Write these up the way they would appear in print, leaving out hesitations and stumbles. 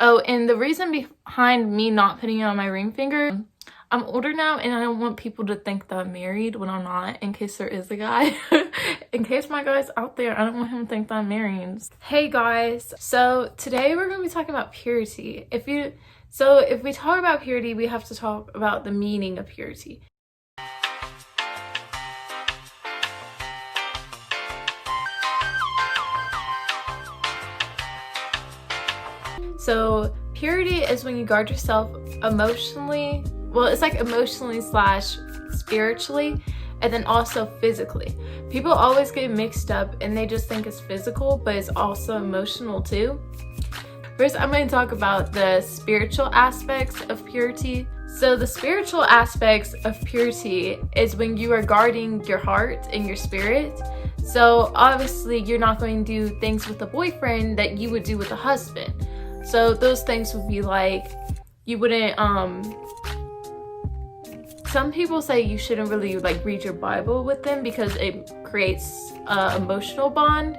Oh, and the reason behind me not putting it on my ring finger, I'm older now and I don't want people to think that I'm married when I'm not, in case there is a guy. In case my guy's out there, I don't want him to think that I'm married. Hey guys, so today we're going to be talking about purity. If we talk about purity, we have to talk about the meaning of purity. So purity is when you guard yourself emotionally, well, it's like emotionally / spiritually, and then also physically. People always get mixed up and they just think it's physical, but it's also emotional too. First, I'm going to talk about the spiritual aspects of purity. So the spiritual aspects of purity is when you are guarding your heart and your spirit. So obviously you're not going to do things with a boyfriend that you would do with a husband. So those things would be like, you wouldn't, some people say you shouldn't really like read your Bible with them because it creates an emotional bond.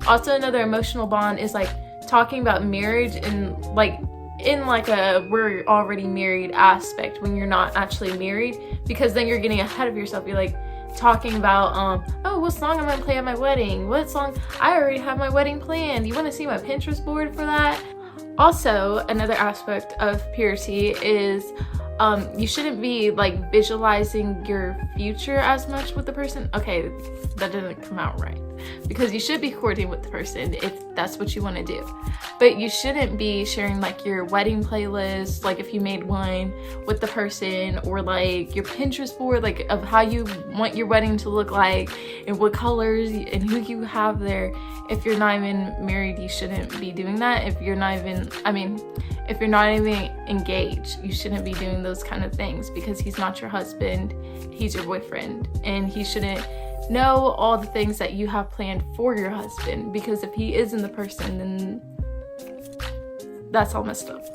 Also, another emotional bond is like talking about marriage and like in like a we're already married aspect when you're not actually married, because then you're getting ahead of yourself. You're like talking about oh, what song am I gonna play at my wedding? What song? I already have my wedding planned. You want to see my Pinterest board for that? Also, another aspect of purity is you shouldn't be like visualizing your future as much with the person. Okay, that didn't come out right, because you should be courting with the person if that's what you want to do, but you shouldn't be sharing like your wedding playlist, like if you made one, with the person, or like your Pinterest board, like of how you want your wedding to look like and what colors and who you have there. If you're not even married, you shouldn't be doing that. If you're not even engaged, you shouldn't be doing those kind of things, because he's not your husband, he's your boyfriend, and he shouldn't know all the things that you have planned for your husband, because if he isn't the person, then that's all messed up.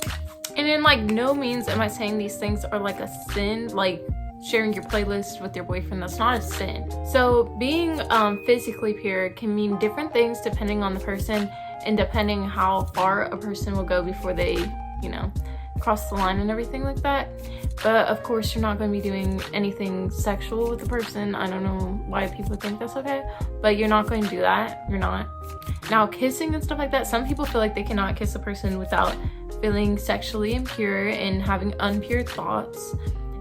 And in like no means am I saying these things are like a sin, like sharing your playlist with your boyfriend. That's not a sin. So being physically pure can mean different things depending on the person and depending how far a person will go before they, you know, cross the line and everything like that. But of course you're not going to be doing anything sexual with the person. I don't know why people think that's okay, but you're not going to do that. You're not. Now, kissing and stuff like that, some people feel like they cannot kiss a person without feeling sexually impure and having unpure thoughts.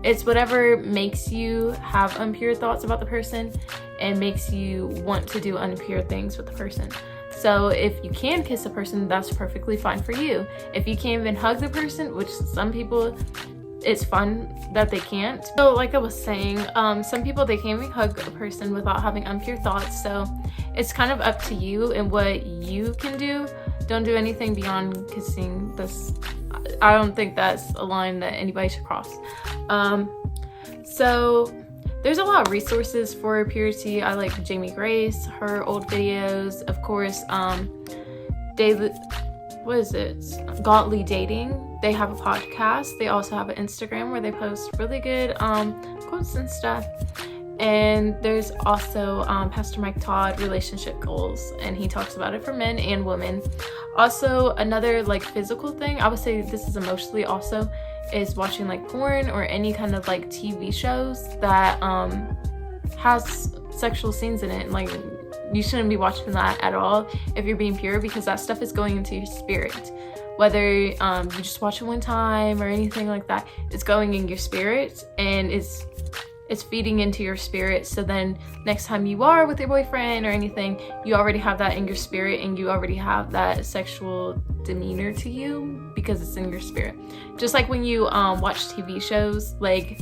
It's whatever makes you have unpure thoughts about the person and makes you want to do unpure things with the person. So if you can kiss a person, that's perfectly fine for you. If you can't even hug the person, which some people, it's fun that they can't. So like I was saying, some people, they can't even hug a person without having impure thoughts. So it's kind of up to you and what you can do. Don't do anything beyond kissing. I don't think that's a line that anybody should cross. So there's a lot of resources for purity. I like Jamie Grace, her old videos. Of course, Godly Dating. They have a podcast. They also have an Instagram where they post really good quotes and stuff. And there's also Pastor Mike Todd, Relationship Goals, and he talks about it for men and women. Also, another like physical thing, I would say this is emotionally also, is watching like porn or any kind of like TV shows that has sexual scenes in it. Like, you shouldn't be watching that at all if you're being pure, because that stuff is going into your spirit. Whether you just watch it one time or anything like that, it's going in your spirit and it's feeding into your spirit. So then next time you are with your boyfriend or anything, you already have that in your spirit and you already have that sexual demeanor to you because it's in your spirit. Just like when you watch TV shows, like,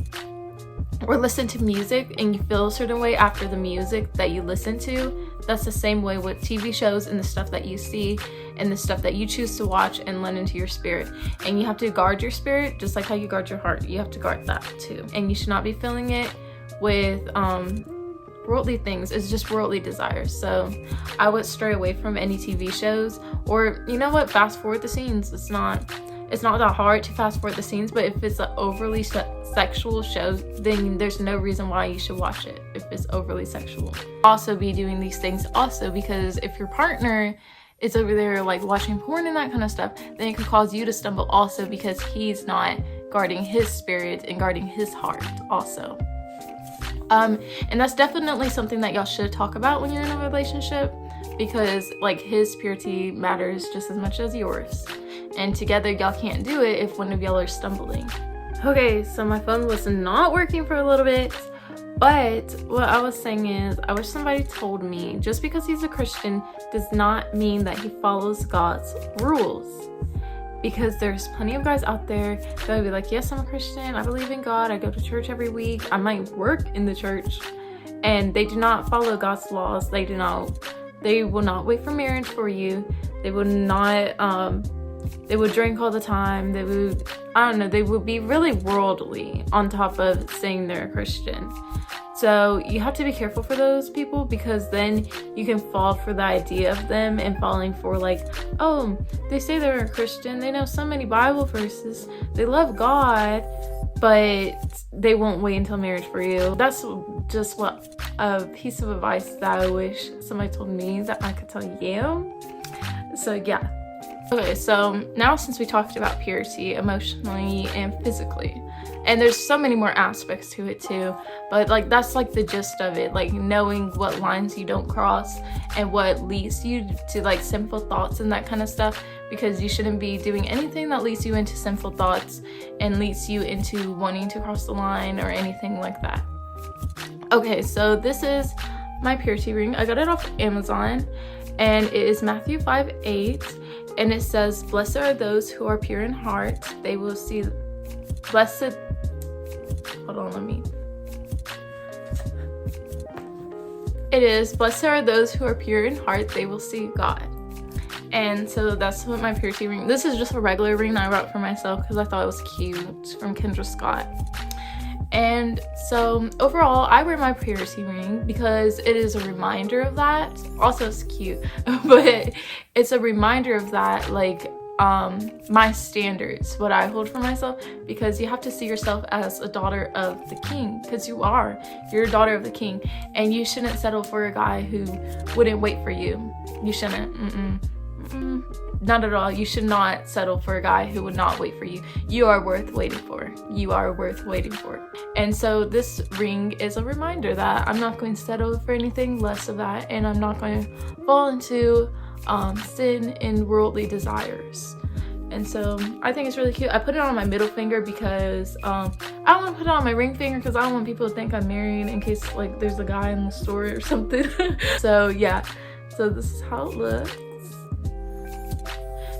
or listen to music and you feel a certain way after the music that you listen to, that's the same way with TV shows and the stuff that you see and the stuff that you choose to watch and let into your spirit. And you have to guard your spirit just like how you guard your heart. You have to guard that too. And you should not be filling it with worldly things. It's just worldly desires. So I would stray away from any TV shows, or you know what, fast forward the scenes. It's not that hard to fast forward the scenes, but if it's an overly sexual show, then there's no reason why you should watch it if it's overly sexual. Also be doing these things also because if your partner is over there like watching porn and that kind of stuff, then it could cause you to stumble also, because he's not guarding his spirit and guarding his heart also. And that's definitely something that y'all should talk about when you're in a relationship, because like his purity matters just as much as yours, and together y'all can't do it if one of y'all are stumbling. Okay, so my phone was not working for a little bit, but what I was saying is, I wish somebody told me just because he's a Christian does not mean that he follows God's rules. Because there's plenty of guys out there that would be like, yes, I'm a Christian, I believe in God, I go to church every week, I might work in the church, and they do not follow God's laws. They will not wait for marriage for you. They would not, they would drink all the time. They would be really worldly on top of saying they're a Christian. So you have to be careful for those people, because then you can fall for the idea of them and falling for like, oh, they say they're a Christian, they know so many Bible verses, they love God, but they won't wait until marriage for you. That's just what a piece of advice that I wish somebody told me that I could tell you. So yeah. Okay, so now since we talked about purity emotionally and physically, and there's so many more aspects to it too, but like that's like the gist of it, like knowing what lines you don't cross and what leads you to like sinful thoughts and that kind of stuff, because you shouldn't be doing anything that leads you into sinful thoughts and leads you into wanting to cross the line or anything like that. Okay, so this is my purity ring. I got it off Amazon, and it is Matthew 5:8. And it says, blessed are those who are pure in heart, they will see, blessed, it is, blessed are those who are pure in heart, they will see God. And so that's what my purity ring, this is just a regular ring that I bought for myself because I thought it was cute, from Kendra Scott. And so overall, I wear my purity ring because it is a reminder of that. Also, it's cute, but it's a reminder of that, like my standards, what I hold for myself, because you have to see yourself as a daughter of the King, because you're a daughter of the King, and you shouldn't settle for a guy who wouldn't wait for you. You shouldn't. Not at all. You should not settle for a guy who would not wait for you. You are worth waiting for. You are worth waiting for. And so this ring is a reminder that I'm not going to settle for anything less of that, and I'm not going to fall into sin and worldly desires. And so I think it's really cute. I put it on my middle finger because I don't want to put it on my ring finger because I don't want people to think I'm married in case like there's a guy in the store or something. So yeah, so this is how it looks.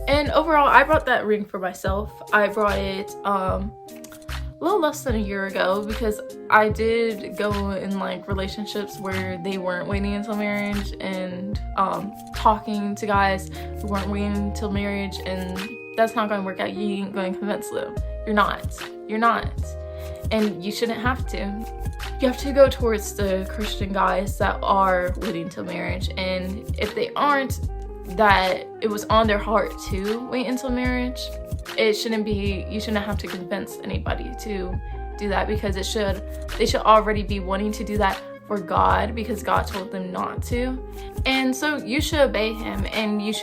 And overall, I brought that ring for myself. I brought it a little less than a year ago because I did go in like relationships where they weren't waiting until marriage, and talking to guys who weren't waiting until marriage, and that's not going to work out. You ain't going to convince them. You're not. And you shouldn't have to. You have to go towards the Christian guys that are waiting till marriage, and if they aren't, that it was on their heart to wait until marriage, you shouldn't have to convince anybody to do that, because they should already be wanting to do that for God, because God told them not to. And so you should obey him, and you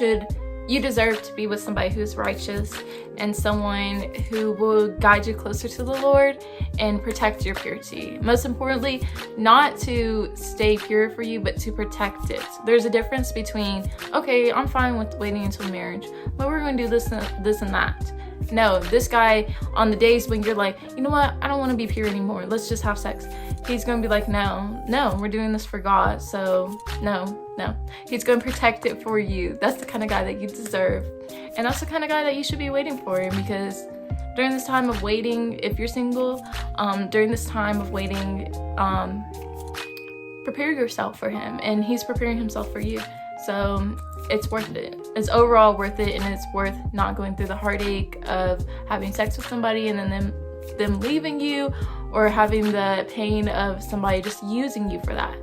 deserve to be with somebody who's righteous and someone who will guide you closer to the Lord and protect your purity. Most importantly, not to stay pure for you, but to protect it. There's a difference between, okay, I'm fine with waiting until marriage, but we're going to do this and that. No, this guy, on the days when you're like, you know what, I don't want to be pure anymore, let's just have sex, he's going to be like, no, we're doing this for God, so no. He's going to protect it for you. That's the kind of guy that you deserve. And that's the kind of guy that you should be waiting for, because during this time of waiting, if you're single, during this time of waiting, prepare yourself for him, and he's preparing himself for you. So it's worth it. It's overall worth it, and it's worth not going through the heartache of having sex with somebody and then them leaving you, or having the pain of somebody just using you for that.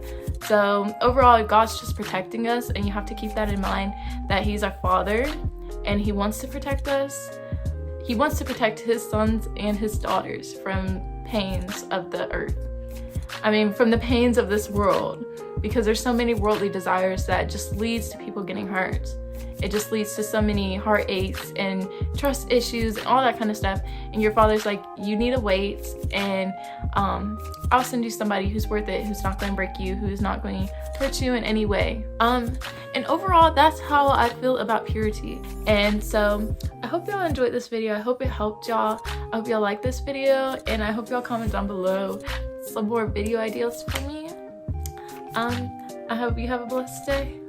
So overall, God's just protecting us, and you have to keep that in mind, that he's our Father and he wants to protect us. He wants to protect his sons and his daughters from pains of the earth. From the pains of this world, because there's so many worldly desires that just leads to people getting hurt. it just leads to so many heartaches and trust issues and all that kind of stuff. And your father's like, you need to wait, and I'll send you somebody who's worth it, who's not going to break you, who's not going to hurt you in any way. And overall, that's how I feel about purity. And so I hope y'all enjoyed this video. I hope it helped y'all. I hope y'all liked this video, and I hope y'all comment down below some more video ideas for me. I hope you have a blessed day.